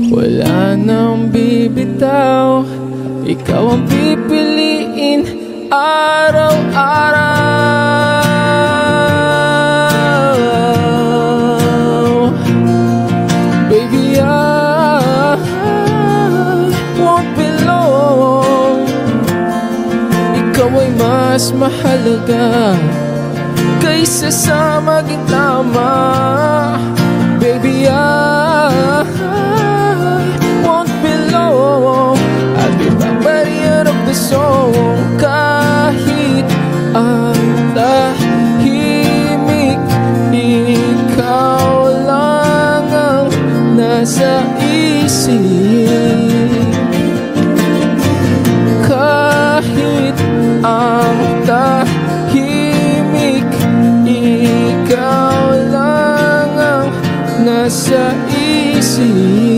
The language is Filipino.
Wala nang bibitaw, ikaw ang pipiliin araw-araw. Baby, I won't be long. Ikaw ay mas mahalaga kaysa sa maging tama. Baby, I won't be long. I'll be back by the end of the song. Kahit ang tahimik, ikaw lang ang nasa isip. Kahit ang tahimik, ikaw lang ang nasa isip.